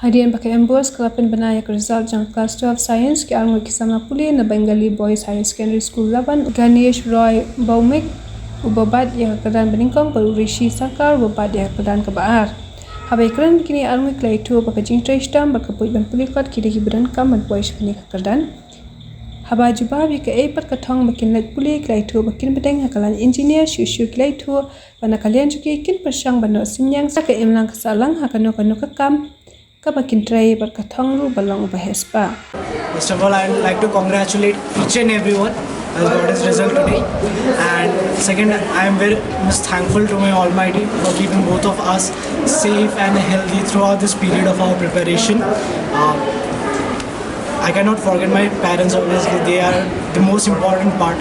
Hadian pakai embos kelapen benaya ke result jang class 12 science ke almu kisama puli na Bengali Boys Higher Secondary School laban Ganesh Roy Baumik ubabat yang kedan beningkong baru Rishi Sakar ubabat yang kedan kebaar. Habai keren begini almu kelai tu pakai jing tristam berkeput ban puli kot kiri hiburan kam ban boys bini kedan. Haba jubah bi ke eipat ke thong makin let puli kelai tu makin bedeng hakalan engineer syu kelai tu bana kalian juga kin persyang bana synnïang sa ke imlang ke sahlang hakano kanu ke kam kabakin tray berkathong ru balong bahespa. First of all, I would like to congratulate each and everyone who has got his result today. And second, I am very much thankful to my Almighty for keeping both of us safe and healthy throughout this period of our preparation. I cannot forget my parents, obviously, they are the most important part.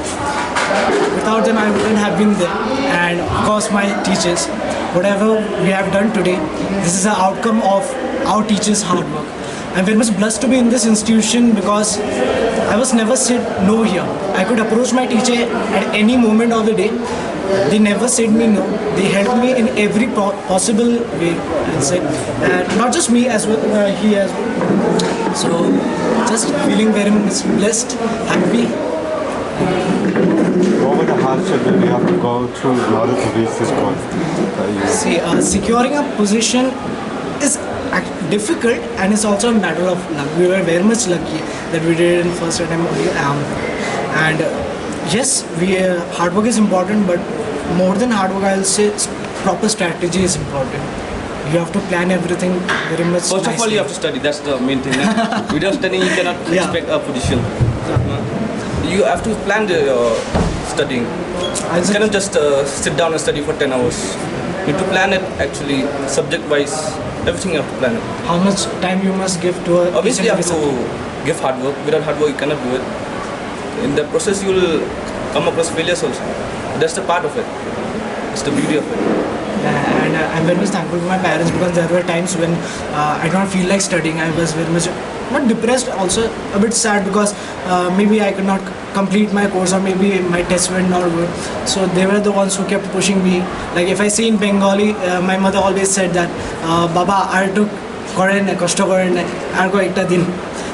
Without them, I wouldn't have been there. And of course, my teachers. Whatever we have done today, this is the outcome of our teachers' hard work. I'm very much blessed to be in this institution because I was never said no here. I could approach my teacher at any moment of the day. They never said me no. They helped me in every possible way. And not just me as well, he as well. So just feeling very much blessed, happy. What were the hardships that we have to go through in order to reach this goal? See, securing a position is difficult and it's also a matter of luck. We were very much lucky that we did it in first attempt only. And yes, hard work is important, but more than hard work, I'll say proper strategy is important. You have to plan everything very much. First of all, you have to study. That's the main thing. Without studying, you cannot expect a position. You have to plan your studying. You cannot just sit down and study for 10 hours. You have to plan it actually, subject-wise. Everything you have to plan it. How much time you must give to a Obviously, you have to give hard work. Without hard work, you cannot do it. In that process, you will come across failures also. That's the part of it. It's the beauty of it. And I'm very much thankful to my parents because there were times when I don't feel like studying. I was very much not depressed, also a bit sad because maybe I could not complete my course or maybe my tests were not good. So they were the ones who kept pushing me. Like if I say in Bengali, my mother always said that Baba ar to kore na kosto kore na ar ko ekta din.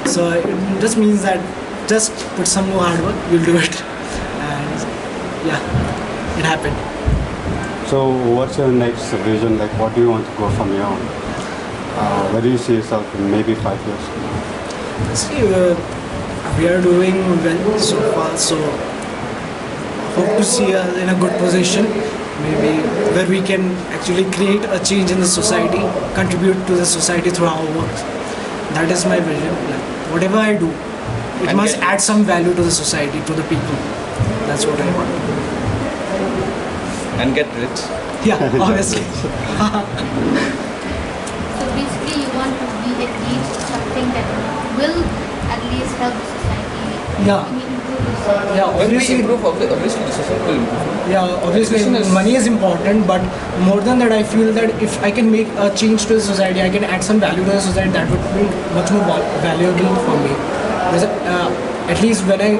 So it just means that just put some more hard work, you'll do it. And yeah, it happened. So what's your next vision? Like what do you want to go from here on? Where do you see yourself in maybe 5 years? See, we are doing well so far, so hope to see us in a good position, maybe where we can actually create a change in the society, contribute to the society through our work. That is my vision. Like, whatever I do, it must add some value to the society, to the people. That's what I want. And get rich. Yeah, obviously. So basically you want to be at least something that will at least help the society. Yeah. Improve the society. Yeah, When we obviously. improve, obviously the society will improve. Yeah, obviously Education is- money is important, but more than that, I feel that if I can make a change to the society, I can add some value to the society. That would be much more valuable for me. Because, at least when I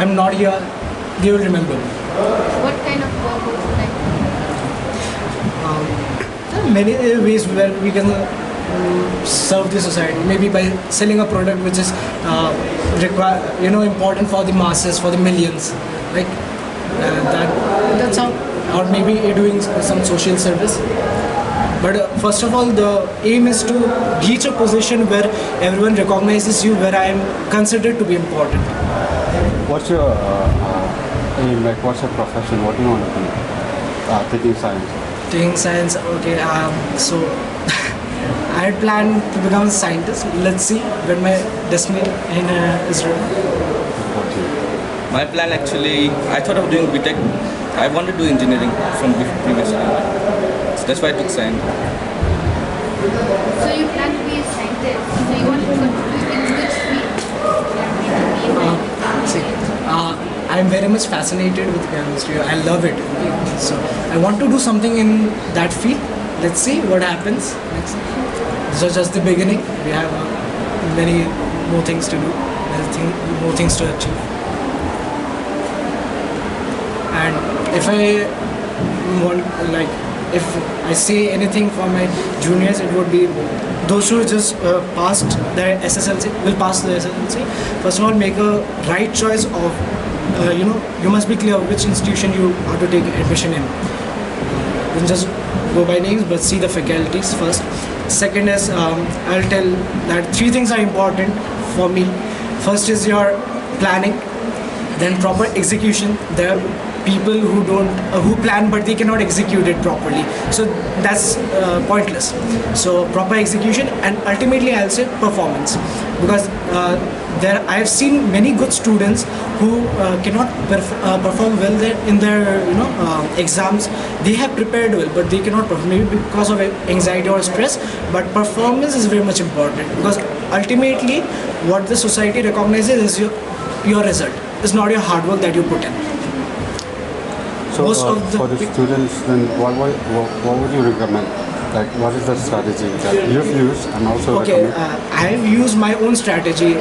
am not here, they will remember me. What kind of work would you like to do? There are many ways where we can serve the society. Maybe by selling a product which is important for the masses, for the millions. Like that's how, or maybe doing some social service. But first of all, the aim is to reach a position where everyone recognizes you, where I am considered to be important. What's your aim? Like what's your profession? What do you want to do? Taking science. Taking science, okay. So I had planned to become a scientist. Let's see when my destiny is written. My plan actually, I thought of doing BTech. I wanted to do engineering from previously. So that's why I took science. So you plan to be a scientist. So you want to contribute in which field? See, I'm very much fascinated with chemistry. I love it. So I want to do something in that field. Let's see what happens next. This was just the beginning. We have many more things to do, more things to achieve. And if I want, like, if I say anything for my juniors, it would be those who just passed their SSLC will pass the SSLC. First of all, make a right choice of you must be clear which institution you are to take admission in. Don't just go by names, but see the faculties first. Second is I'll tell that 3 things are important for me. First is your planning, then proper execution. There are people who don't who plan but they cannot execute it properly, so that's pointless. So proper execution, and ultimately I'll say performance, because there I have seen many good students who cannot perform well in their exams. They have prepared well but they cannot perform, maybe because of anxiety or stress. But performance is very much important, because ultimately what the society recognizes is your result. It's not your hard work that you put in. So for the students, then what would you recommend? Like, what is the strategy that you've used and also recommend? I have used my own strategy.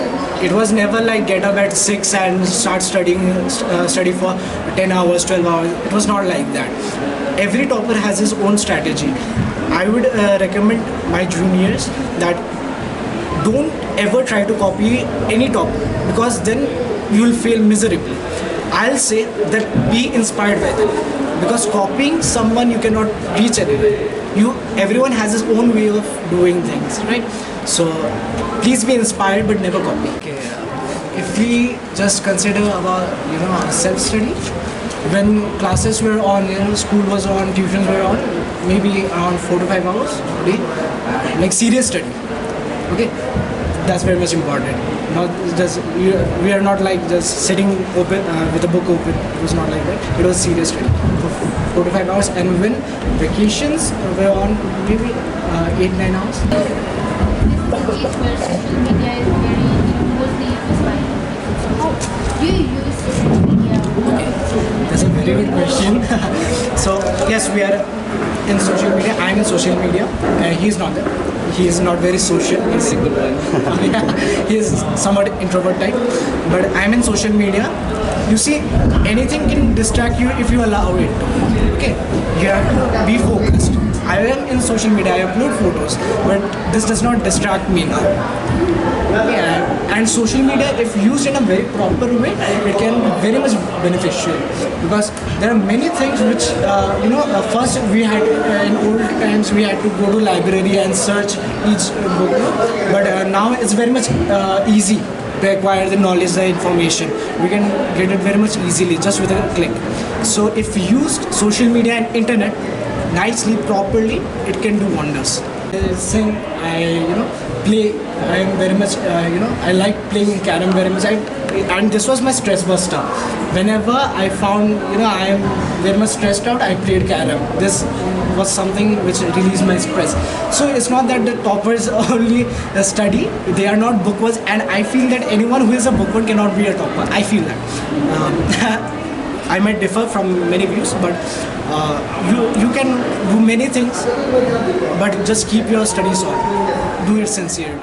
It was never like get up at 6 and start study for 10 hours, 12 hours. It was not like that. Every topper has his own strategy. I would recommend my juniors that don't ever try to copy any topper, because then you will fail miserably. I'll say that be inspired by them, because copying someone you cannot reach anywhere. Everyone has his own way of doing things, right? So please be inspired but never copy. Okay, if we just consider about self-study, when classes were on, school was on, tuitions were on, maybe around 4 to 5 hours a day, like serious study. Okay, that's very much important. Not just we are not like just sitting open with a book open. It was not like that. It was serious study for 4 to 5 hours, and when vacations were on, maybe 8-9 hours. This is the age where social media is very mostly used by people. So how do you use social media? That's a very good question. So yes, we are in social media. I'm in social media. He's not there. He is not very social. He's single. He is somewhat introvert type. But I'm in social media. You see, anything can distract you if you allow it. Okay, you have to be focused. I am in social media. I upload photos, but this does not distract me now. Okay, and social media, if used in a very proper way, it can be very much beneficial, because there are many things which first we had in old times we had to go to library and search each book, but now it's very much easy to acquire the knowledge, the information. We can get it very much easily just with a click. So if used social media and internet nicely, properly, it can do wonders. Sing, play. I am very much, I like playing carom very much. And this was my stress buster. Whenever I found, I am very much stressed out, I played carom. This was something which released my stress. So it's not that the toppers only study, they are not bookworms, and I feel that anyone who is a bookworm cannot be a topper. I feel that. I might differ from many views, but you can do many things, but just keep your studies on. Do it sincerely.